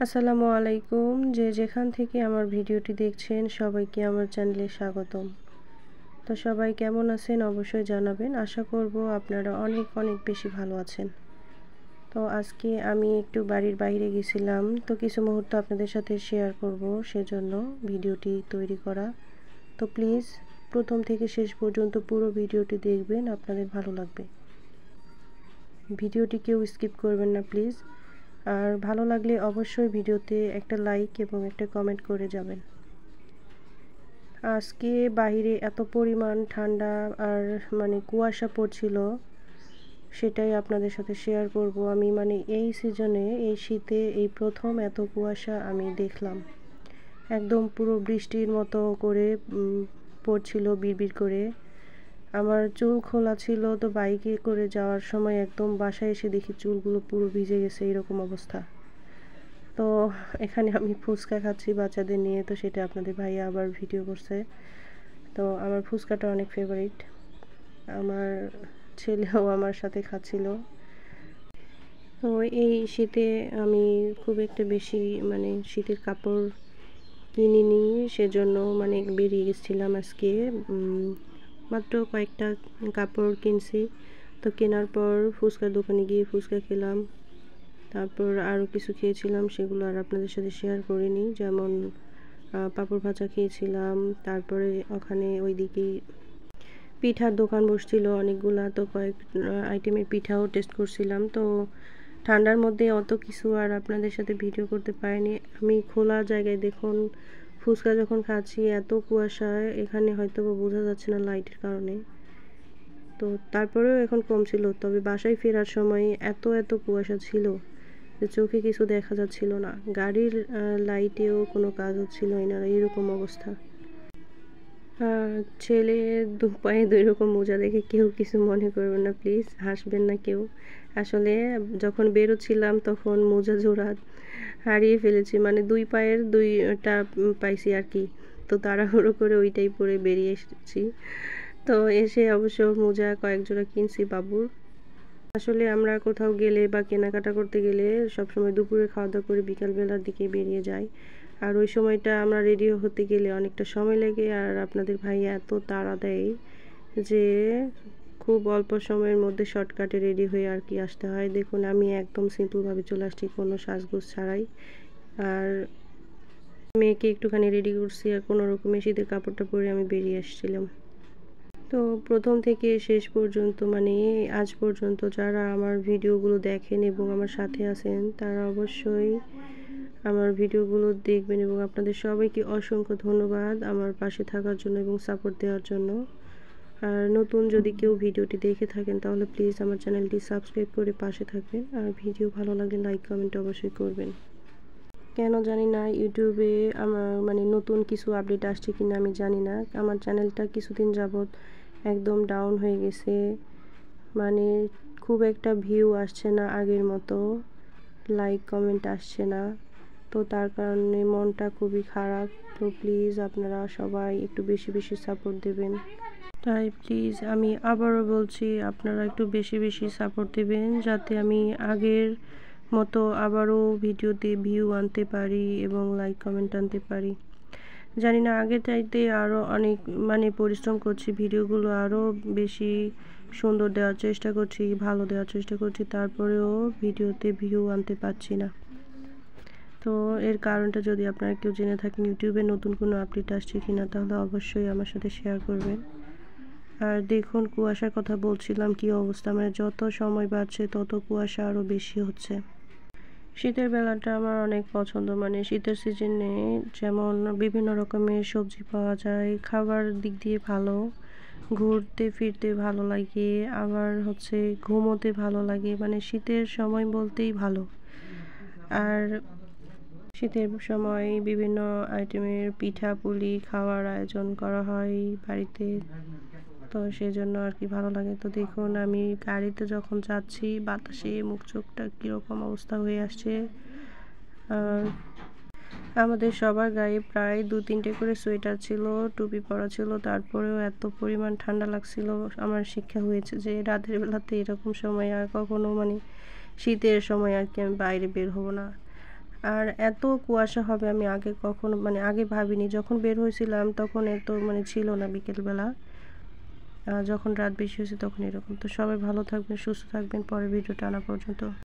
আসসালামু আলাইকুম। যে যেখান থেকে আমার ভিডিওটি দেখছেন সবাইকে আমার চ্যানেলে স্বাগতম। তো সবাই কেমন আছেন অবশ্যই জানাবেন। আশা করব আপনারা অনেক অনেক বেশি ভালো আছেন। তো আজকে আমি একটু বাড়ির বাইরে গেছিলাম, তো কিছু মুহূর্ত আপনাদের সাথে শেয়ার করব, সেজন্য ভিডিওটি তৈরি করা। তো প্লিজ প্রথম থেকে শেষ পর্যন্ত পুরো ভিডিওটি দেখবেন, আপনাদের ভালো লাগবে। ভিডিওটি কেউ স্কিপ করবেন না প্লিজ। আর ভালো লাগলে অবশ্যই ভিডিওতে একটা লাইক এবং একটা কমেন্ট করে যাবেন। আজকে বাইরে এত পরিমাণ ঠান্ডা আর কুয়াশা পড়ছিল, সেটাই আপনাদের সাথে শেয়ার করব। আমি এই সিজনে, এই শীতে এই প্রথম এত কুয়াশা আমি দেখলাম। একদম পুরো বৃষ্টির মতো করে পড়ছিল বিড়বিড় করে। আমার চুল খোলা ছিল, তো বাইকে করে যাওয়ার সময় একদম বাসায় এসে দেখি চুলগুলো পুরো ভিজে গেছে, এরকম অবস্থা। তো এখানে আমি ফুচকা খাচ্ছি বাচ্চাদের নিয়ে, তো সেটা আপনাদের ভাইয়া আবার ভিডিও করছে। তো আমার ফুচকাটা অনেক ফেভারিট, আমার ছেলেও আমার সাথে খাচ্ছিল। তো এই শীতে আমি খুব একটা বেশি শীতের কাপড় কিনিনি, সেজন্য বেরিয়ে গেছিলাম আজকে। মাত্র কয়েকটা কাপড় কিনছি। তো কেনার পর ফুচকার দোকানে গিয়ে ফুচকা খেলাম, তারপর আরও কিছু খেয়েছিলাম, সেগুলো আর আপনাদের সাথে শেয়ার করিনি। যেমন পাঁপড় ভাজা খেয়েছিলাম, তারপরে ওখানে ওইদিকে পিঠার দোকান বসছিল অনেকগুলা, তো কয়েক আইটেমের পিঠাও টেস্ট করছিলাম। তো ঠান্ডার মধ্যে অত কিছু আর আপনাদের সাথে ভিডিও করতে পারিনি। আমি খোলা জায়গায় দেখুন ফুচকা যখন খাচ্ছি, এত কুয়াশায় এখানে হয়তো বোঝা যাচ্ছে না লাইটের কারণে। তো তারপরেও এখন কম ছিল, তবে বাসায় ফেরার সময় এত এত কুয়াশা ছিল যে চোখে কিছু দেখা যাচ্ছিল না। গাড়ির লাইটেও কোনো কাজ হচ্ছিল না, এরকম অবস্থা। ছেলে দু পায়ে দুই রকম মোজা দেখে কেউ কিছু মনে করবেন না প্লিজ, হাসবেন না কেউ। আসলে যখন বেরোচ্ছিলাম তখন মোজা জোড়া হারিয়ে ফেলেছি, দুই পায়ের দুইটা পাইছি আর কি। তো তাড়াহুড়ো করে ওইটাই পরে বেরিয়ে এসেছি। তো এসে অবশ্য মোজা কয়েক জোড়া কিনছি বাবুর। আসলে আমরা কোথাও গেলে বা কেনাকাটা করতে গেলে সবসময় দুপুরে খাওয়া দাওয়া করে বিকালবেলার দিকে বেরিয়ে যাই, আর ওই সময়টা আমরা রেডি হতে গেলে অনেকটা সময় লাগে। আর আপনাদের ভাইয়া এত তাড়া দেয় যে খুব অল্প সময়ের মধ্যে শর্টকাটে রেডি হয়ে আর কি আসতে হয়। দেখুন আমি একদম সিম্পলভাবে চলে আসছি, কোনো সাজগোজ ছাড়াই। আর মেয়েকে একটুখানি রেডি করছি, আর কোনো রকমের শীতের কাপড়টা পরে আমি বেরিয়ে আসছিলাম। তো প্রথম থেকে শেষ পর্যন্ত আজ পর্যন্ত যারা আমার ভিডিওগুলো দেখেন এবং আমার সাথে আছেন, তারা অবশ্যই আমার ভিডিওগুলো দেখবেন, এবং আপনাদের সবাইকে অসংখ্য ধন্যবাদ আমার পাশে থাকার জন্য এবং সাপোর্ট দেওয়ার জন্য। আর নতুন যদি কেউ ভিডিওটি দেখে থাকেন তাহলে প্লিজ আমার চ্যানেলটি সাবস্ক্রাইব করে পাশে থাকবেন, আর ভিডিও ভালো লাগলে লাইক কমেন্ট অবশ্যই করবেন। কেন জানি না ইউটিউবে আমার নতুন কিছু আপডেট আসছে কিনা আমি জানি না। আমার চ্যানেলটা কিছুদিন যাবৎ একদম ডাউন হয়ে গেছে, খুব একটা ভিউ আসছে না আগের মতো, লাইক কমেন্ট আসছে না। তো তার কারণে মনটা খুবই খারাপ। তো প্লিজ আপনারা সবাই একটু বেশি বেশি সাপোর্ট দেবেন। তাই প্লিজ আমি আবারও বলছি, আপনারা একটু বেশি বেশি সাপোর্ট দেবেন, যাতে আমি আগের মতো আবারও ভিডিওতে ভিউ আনতে পারি এবং লাইক কমেন্ট আনতে পারি। জানি না আগের চাইতে আরও অনেক পরিশ্রম করছি, ভিডিওগুলো আরও বেশি সুন্দর দেওয়ার চেষ্টা করছি, ভালো দেওয়ার চেষ্টা করছি, তারপরেও ভিডিওতে ভিউ আনতে পারছি না। তো এর কারণটা যদি আপনারা কেউ জেনে থাকেন, ইউটিউবে নতুন কোনো আপডেট আসছে কিনা, তাহলে অবশ্যই আমার সাথে শেয়ার করবেন। আর দেখুন কুয়াশার কথা বলছিলাম, কি অবস্থা, যত সময় বাড়ছে তত কুয়াশা আরও বেশি হচ্ছে। শীতের বেলাটা আমার অনেক পছন্দ, শীতের সিজনে যেমন বিভিন্ন রকমের সবজি পাওয়া যায়, খাবার দিক দিয়ে ভালো, ঘুরতে ফিরতে ভালো লাগে, আবার ঘুমোতে ভালো লাগে, শীতের সময় বলতেই ভালো। আর শীতের সময় বিভিন্ন আইটেমের পিঠা পুলি খাওয়ার আয়োজন করা হয় বাড়িতে, তো সেজন্য আর কি ভালো লাগে। তো দেখুন আমি গাড়িতে যখন যাচ্ছি বাতাসে মুখ চোখটা কীরকম অবস্থা হয়ে আসছে। আমাদের সবার গায়ে প্রায় 2-3টে করে সোয়েটার ছিল, টুপি পরা ছিল, তারপরেও এত পরিমাণ ঠান্ডা লাগছিল। আমার শিক্ষা হয়েছে যে রাতের বেলাতে এরকম সময় আর কখনো শীতের সময় আর কি আমি বাইরে বের হব না। আর এত কুয়াশা হবে আমি আগে কখনো মানে আগে ভাবিনি। যখন বের হয়েছিলাম তখন এত মানে ছিল না বিকেলবেলা। যখন রাত বেশি হয়েছে তখন এরকম। তো সবাই ভালো থাকবেন, সুস্থ থাকবেন। পরের ভিডিওটা আনা পর্যন্ত।